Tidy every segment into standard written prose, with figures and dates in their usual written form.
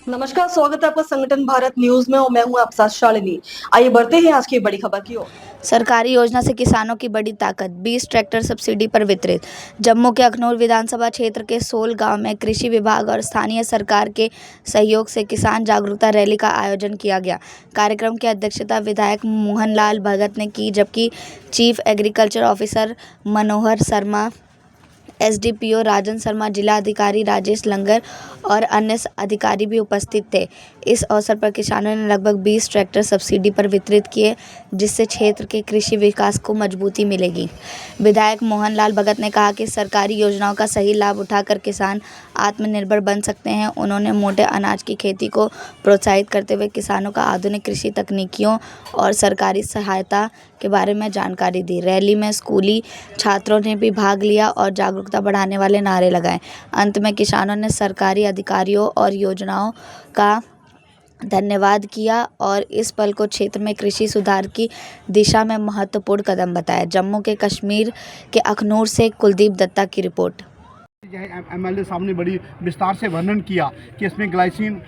नमस्कार, स्वागत है आपका संगठन भारत न्यूज में और मैं हूं आपके साथ शालिनी। आइए बढ़ते हैं आज की बड़ी खबर की ओर। सरकारी योजना से किसानों की बड़ी ताकत, 20 ट्रैक्टर सब्सिडी पर वितरित। जम्मू के अखनूर विधानसभा क्षेत्र के सोल गांव में कृषि विभाग और स्थानीय सरकार के सहयोग से किसान जागरूकता रैली का आयोजन किया गया। कार्यक्रम की अध्यक्षता विधायक मोहनलाल भगत ने की, जबकि चीफ एग्रीकल्चर ऑफिसर मनोहर शर्मा, एसडीपीओ राजन शर्मा, जिला अधिकारी राजेश लंगर और अन्य अधिकारी भी उपस्थित थे। इस अवसर पर किसानों ने लगभग 20 ट्रैक्टर सब्सिडी पर वितरित किए, जिससे क्षेत्र के कृषि विकास को मजबूती मिलेगी। विधायक मोहनलाल भगत ने कहा कि सरकारी योजनाओं का सही लाभ उठाकर किसान आत्मनिर्भर बन सकते हैं। उन्होंने मोटे अनाज की खेती को प्रोत्साहित करते हुए किसानों का आधुनिक कृषि तकनीकियों और सरकारी सहायता के बारे में जानकारी दी। रैली में स्कूली छात्रों ने भी भाग लिया और जागरूकता बढ़ाने वाले नारे लगाए। अंत में किसानों ने सरकारी अधिकारियों और योजनाओं का धन्यवाद किया और इस पल को क्षेत्र में कृषि सुधार की दिशा में महत्वपूर्ण कदम बताया। जम्मू के कश्मीर के अखनूर से कुलदीप दत्ता की रिपोर्ट। एमएलए साहब ने बड़ी विस्तार से वर्णन किया कि इसमें ग्लाइसिन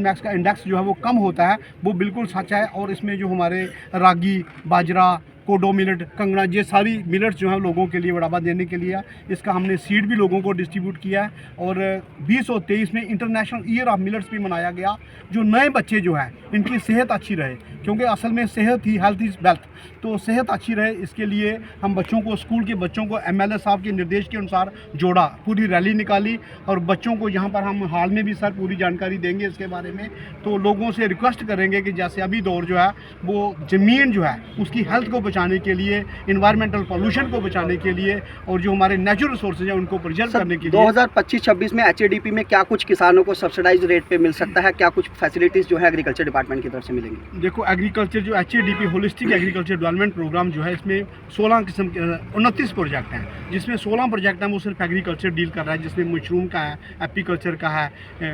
मैक्स का इंडेक्स जो है वो कम होता है, वो बिल्कुल सच है। और इसमें जो हमारे रागी, बाजरा, कोडो मिलेट, कंगना, ये सारी मिलेट्स जो हैं लोगों के लिए बढ़ावा देने के लिए इसका हमने सीड भी लोगों को डिस्ट्रीब्यूट किया है। और 2023 में इंटरनेशनल ईयर ऑफ मिलेट्स भी मनाया गया। जो नए बच्चे जो हैं इनकी सेहत अच्छी रहे, क्योंकि असल में सेहत ही हेल्थ इज़ वेल्थ, तो सेहत अच्छी रहे इसके लिए हम बच्चों को, स्कूल के बच्चों को एमएलए साहब के निर्देश के अनुसार जोड़ा, पूरी रैली निकाली। और बच्चों को यहाँ पर हम हाल में भी सर पूरी जानकारी देंगे इसके बारे में। तो लोगों से रिक्वेस्ट करेंगे कि जैसे अभी दौर जो है वो ज़मीन जो है उसकी हेल्थ को बचाने के लिए, इन्वायरमेंटल पॉल्यूशन को बचाने के लिए और जो हमारे नेचुरल रिसोर्सेज हैं उनको प्रिजर्व करने के लिए 2025-26 में एचएडीपी में क्या कुछ किसानों को सब्सिडाइज रेट पे मिल सकता है? क्या कुछ फैसिलिटीज़ जो है एग्रीकल्चर डिपार्टमेंट की तरफ से मिलेंगी? देखो, एग्रीकल्चर जो एचएडीपी होलिस्टिक एग्रीकल्चर डेवलपमेंट प्रोग्राम जो है, इसमें 16 किस्म के 29 प्रोजेक्ट हैं, जिसमें 16 प्रोजेक्ट हैं वो सिर्फ एग्रीकल्चर डील कर रहा है, जिसमें मशरूम का है, एपीकल्चर का है,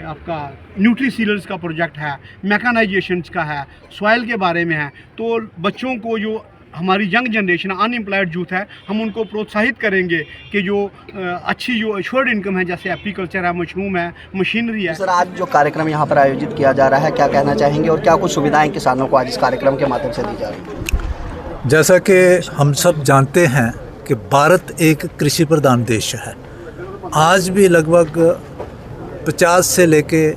आपका न्यूट्री सीरियल्स का प्रोजेक्ट है, मैकेनाइजेशन का है, सॉइल के बारे में है। तो बच्चों को, जो हमारी यंग जनरेशन अनएम्प्लॉयड यूथ है, हम उनको प्रोत्साहित करेंगे कि जो अच्छी जो एश्योर्ड इनकम है, जैसे एपीकल्चर है, मशरूम है, मशीनरी है। सर, आज जो कार्यक्रम यहाँ पर आयोजित किया जा रहा है, क्या कहना चाहेंगे और क्या कुछ सुविधाएं किसानों को आज इस कार्यक्रम के माध्यम से दी जा रही है? जैसा कि हम सब जानते हैं कि भारत एक कृषि प्रधान देश है। आज भी लगभग 50 से लेके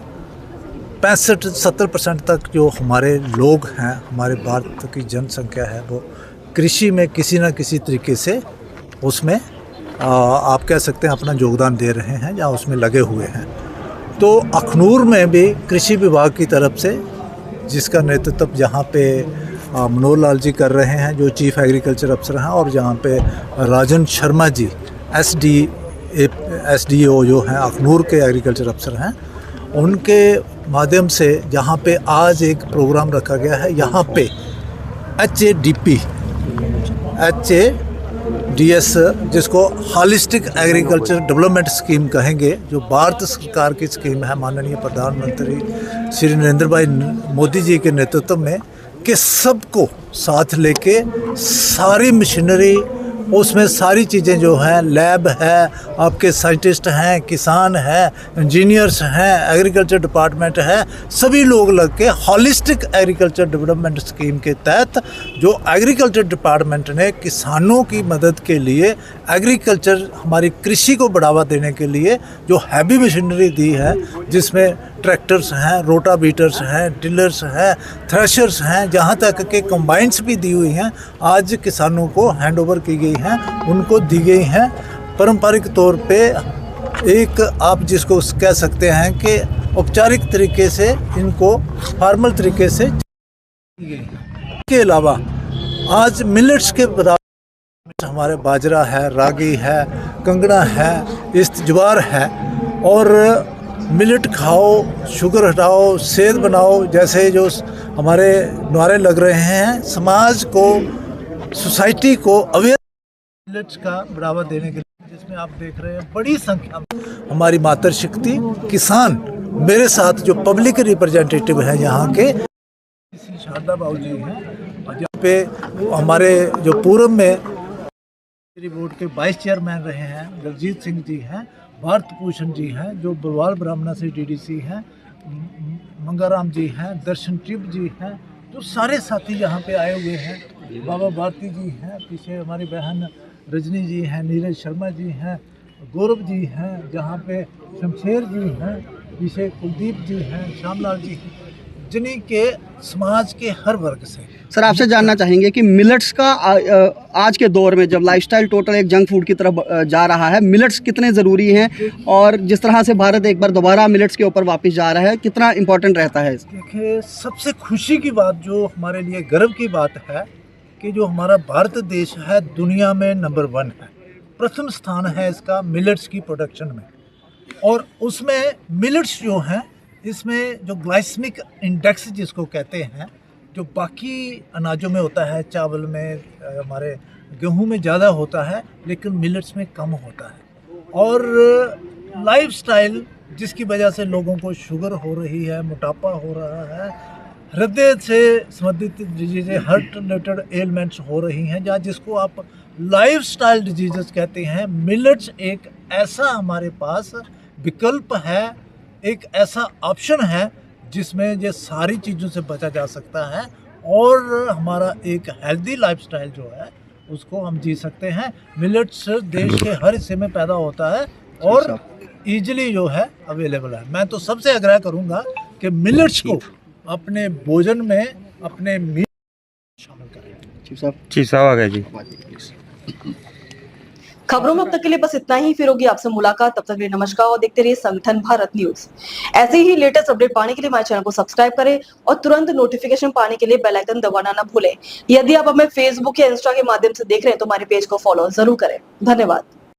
65-70% तक जो हमारे लोग हैं, हमारे भारत की जनसंख्या है, वो कृषि में किसी न किसी तरीके से उसमें आप कह सकते हैं अपना योगदान दे रहे हैं या उसमें लगे हुए हैं। तो अखनूर में भी कृषि विभाग की तरफ से, जिसका नेतृत्व यहाँ पे मनोहर लाल जी कर रहे हैं, जो चीफ एग्रीकल्चर अफसर हैं, और जहाँ पे राजन शर्मा जी एसडीओ जो हैं अखनूर के एग्रीकल्चर अफसर हैं, उनके माध्यम से जहाँ पे आज एक प्रोग्राम रखा गया है। यहाँ पे HADS जिसको हॉलिस्टिक एग्रीकल्चर डेवलपमेंट स्कीम कहेंगे, जो भारत सरकार की स्कीम है, माननीय प्रधानमंत्री श्री नरेंद्र भाई मोदी जी के नेतृत्व में, कि सबको साथ लेके सारी मशीनरी, उसमें सारी चीज़ें जो हैं, लैब है, आपके साइंटिस्ट हैं, किसान हैं, इंजीनियर्स हैं, एग्रीकल्चर डिपार्टमेंट है, सभी लोग लग के हॉलिस्टिक एग्रीकल्चर डेवलपमेंट स्कीम के तहत जो एग्रीकल्चर डिपार्टमेंट ने किसानों की मदद के लिए, एग्रीकल्चर हमारी कृषि को बढ़ावा देने के लिए जो हैवी मशीनरी दी है, जिसमें ट्रैक्टर्स हैं, रोटावीटर्स हैं, टिलर्स हैं, थ्रेशर्स हैं, जहाँ तक के कंबाइंस भी दी हुई हैं, आज किसानों को हैंड ओवर की गई हैं, उनको दी गई हैं। पारंपरिक तौर पे एक आप जिसको कह सकते हैं कि औपचारिक तरीके से इनको फॉर्मल तरीके से के अलावा आज मिलेट्स के बराबर हमारे बाजरा है, रागी है, कंगना है, इस ज्वार है। और मिलेट खाओ, शुगर हटाओ, सेहत बनाओ, जैसे जो हमारे नारे लग रहे हैं, समाज को, सोसाइटी को अवेयर मिलेट्स का बढ़ावा देने के लिए, जिसमें आप देख रहे हैं बड़ी संख्या में हमारी मातृशक्ति किसान मेरे साथ जो पब्लिक रिप्रेजेंटेटिव हैं यहाँ के, शारदा बाबू जी हैं, और जहाँ पे हमारे जो पूर्व में बोर्ड के वाइस चेयरमैन रहे हैं दलजीत सिंह जी हैं, भारत भूषण जी हैं, जो बलवाल ब्राह्मणा से डीडीसी हैं, मंगाराम जी हैं, दर्शन टिब जी हैं, तो सारे साथी यहाँ पे आए हुए हैं। बाबा भारती जी हैं, पीछे हमारी बहन रजनी जी हैं, नीरज शर्मा जी हैं, गौरव जी हैं, जहाँ पे शमशेर जी हैं, पीछे कुलदीप जी हैं, श्यामलाल जी हैं, जिन्हीं के समाज के हर वर्ग से। सर आपसे जानना चाहेंगे कि मिलेट्स का आज के दौर में जब लाइफस्टाइल टोटल एक जंक फूड की तरफ जा रहा है, मिलेट्स कितने ज़रूरी हैं, और जिस तरह से भारत एक बार दोबारा मिलेट्स के ऊपर वापस जा रहा है, कितना इम्पोर्टेंट रहता है? देखिए, सबसे खुशी की बात, जो हमारे लिए गर्व की बात है कि जो हमारा भारत देश है दुनिया में नंबर 1 है, प्रथम स्थान है इसका मिलेट्स की प्रोडक्शन में। और उसमें मिलेट्स जो हैं, इसमें जो ग्लाइसेमिक इंडेक्स जिसको कहते हैं, जो बाकी अनाजों में होता है, चावल में, हमारे गेहूं में ज़्यादा होता है, लेकिन मिलेट्स में कम होता है। और लाइफस्टाइल जिसकी वजह से लोगों को शुगर हो रही है, मोटापा हो रहा है, हृदय से संबंधित डिजीज़ें, हार्ट रिलेटेड एलिमेंट्स हो रही हैं, या जिसको आप लाइफस्टाइल डिजीज़ेस कहते हैं, मिलेट्स एक ऐसा हमारे पास विकल्प है, एक ऐसा ऑप्शन है जिसमें ये सारी चीज़ों से बचा जा सकता है और हमारा एक हेल्दी लाइफस्टाइल जो है उसको हम जी सकते हैं। मिलेट्स देश के हर हिस्से में पैदा होता है और ईजिली जो है अवेलेबल है। मैं तो सबसे आग्रह करूंगा कि मिलेट्स को अपने भोजन में, अपने मील शामिल करें। चीफ साहब आ गए जी। खबरों में अब तक के लिए बस इतना ही। फिर होगी आपसे मुलाकात, तब तक के लिए नमस्कार और देखते रहिए संगठन भारत न्यूज। ऐसे ही लेटेस्ट अपडेट पाने के लिए हमारे चैनल को सब्सक्राइब करें और तुरंत नोटिफिकेशन पाने के लिए बेल आइकन दबाना ना भूलें। यदि आप हमें फेसबुक या इंस्टा के माध्यम से देख रहे हैं तो हमारे पेज को फॉलो जरूर करें। धन्यवाद।